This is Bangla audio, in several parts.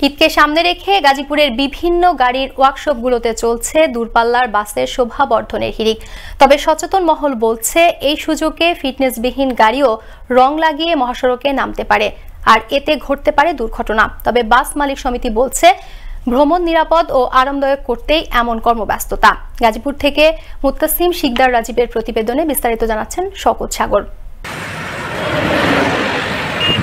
ঈদকে সামনে রেখে গাজীপুরের বিভিন্ন গাড়ির ওয়ার্কশপগুলোতে চলছে দূরপাল্লার বাসের শোভা বর্ধনের হিড়িক। তবে সচেতন মহল বলছে এই সুযোগে ফিটনেসবিহীন গাড়িও রং লাগিয়ে মহাসড়কে নামতে পারে, আর এতে ঘটতে পারে দুর্ঘটনা। তবে বাস মালিক সমিতি বলছে ভ্রমণ নিরাপদ ও আরামদায়ক করতেই এমন কর্মব্যস্ততা। গাজীপুর থেকে মুত্তাসিম শিকদার রাজীবের প্রতিবেদনে বিস্তারিত জানাচ্ছেন শওকত সাগর।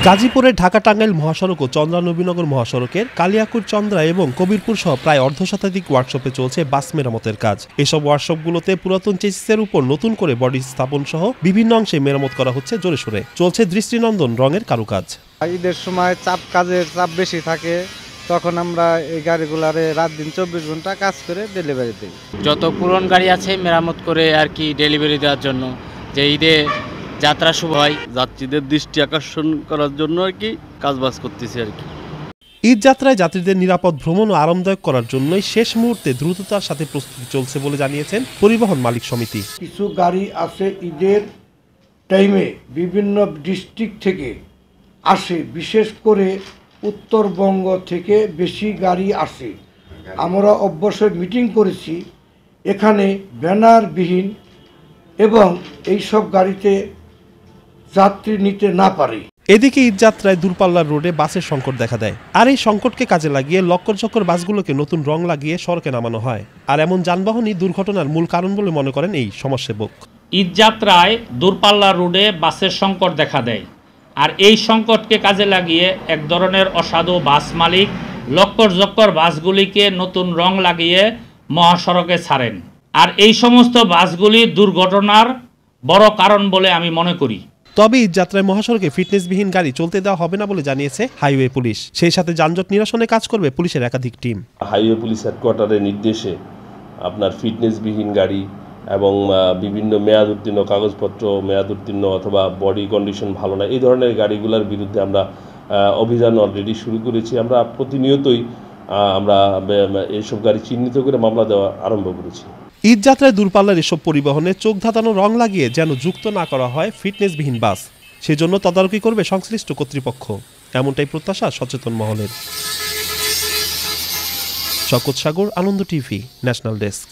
গাজীপুরের ঢাকা টাঙ্গাইল মহাসড়ক ও চন্দ্রা নবীনগর মহাসড়কের কালিয়াকুর চন্দ্রা এবং কবিরপুর সহ প্রায় অর্ধশতাধিক ওয়ার্কশপে চলছে বাস মেরামতের কাজ। এসব ওয়ার্কশপগুলোতে পুরাতন চেসিসের উপর নতুন করে বডি স্থাপন সহ বিভিন্ন অংশে মেরামত করা হচ্ছে জোরে সোরে। চলছে দৃষ্টিনন্দন রঙের কারুকাজ। ঈদের সময় কাজের চাপ বেশি থাকে, তখন আমরা এই গাড়িগুলারে রাত দিন 24 ঘন্টা কাজ করে ডেলিভারি দিই। যত পুরনো গাড়ি আছে মেরামত করে আর কি ডেলিভারি দেওয়ার জন্য, যে ঈদে যাত্রা শুভ হয়, যাত্রীদের দৃষ্টি আকর্ষণ করার জন্য আর কি কাজবাজ করতেছি আর কি। ঈদ যাত্রায় যাত্রীদের নিরাপদ ভ্রমণ ও আরামদায়ক করার জন্যই শেষ মুহূর্তে দ্রুততার সাথে প্রস্তুতি চলছে বলে জানিয়েছেন পরিবহন মালিক সমিতি। কিছু গাড়ি আছে ঈদের টাইমে বিভিন্ন ডিস্ট্রিক্ট থেকে আসে, বিশেষ করে উত্তরবঙ্গ থেকে বেশি গাড়ি আসে। আমরা অবশ্যই মিটিং করেছি এখানে ব্যানারবিহীন এবং এইসব গাড়িতে যাত্রী নিতে না পারে। এদিকে ঈদ যাত্রায় দূরপাল্লার রোডে বাসের সংকট দেখা দেয়, আর এই সংকটকে কাজে লাগিয়ে লক্কর চক্কর বাসগুলোকে নতুন রং লাগিয়ে সড়কে নামানো হয়। আর এমন যানবাহনই দুর্ঘটনার মূল কারণ বলে মনে করেন এই সমাজসেবক। ঈদ যাত্রায় দূরপাল্লার রোডে বাসের সংকট দেখা দেয়, আর এই সংকটকে কাজে লাগিয়ে এক ধরনের অসাধু বাস মালিক লক্কর চক্কর বাসগুলিকে নতুন রং লাগিয়ে মহাসড়কে ছাড়েন, আর এই সমস্ত বাসগুলি দুর্ঘটনার বড় কারণ বলে আমি মনে করি। তবে ঈদ যাত্রায় মহাসড়কে ফিটনেসবিহীন গাড়ি চলতে দেওয়া হবে না বলে জানিয়েছে হাইওয়ে পুলিশ। সেই সাথে যানজট নিরসনে কাজ করবে পুলিশের একাধিক টিম। হাইওয়ে পুলিশ হেডকোয়ার্টারের নির্দেশে আপনার ফিটনেসবিহীন গাড়ি এবং বিভিন্ন মেয়াদ উত্তীর্ণ কাগজপত্র, মেয়াদ উত্তীর্ণ অথবা বডি কন্ডিশন ভালো না, এই ধরনের গাড়িগুলোর বিরুদ্ধে আমরা অভিযান অলরেডি শুরু করেছি। আমরা প্রতিনিয়তই আমরা এইসব গাড়ি চিহ্নিত করে মামলা দেওয়া আরম্ভ করেছি। ঈদ যাত্রায় দূরপাল্লার এসব পরিবহনে চোখ ধাঁধানো রং লাগিয়ে যেন যুক্ত না করা হয় ফিটনেসবিহীন বাস, সেজন্য তদারকি করবে সংশ্লিষ্ট কর্তৃপক্ষ, এমনটাই প্রত্যাশা সচেতন মহলের। শওকত সাগর, আনন্দ টিভি, ন্যাশনাল ডেস্ক।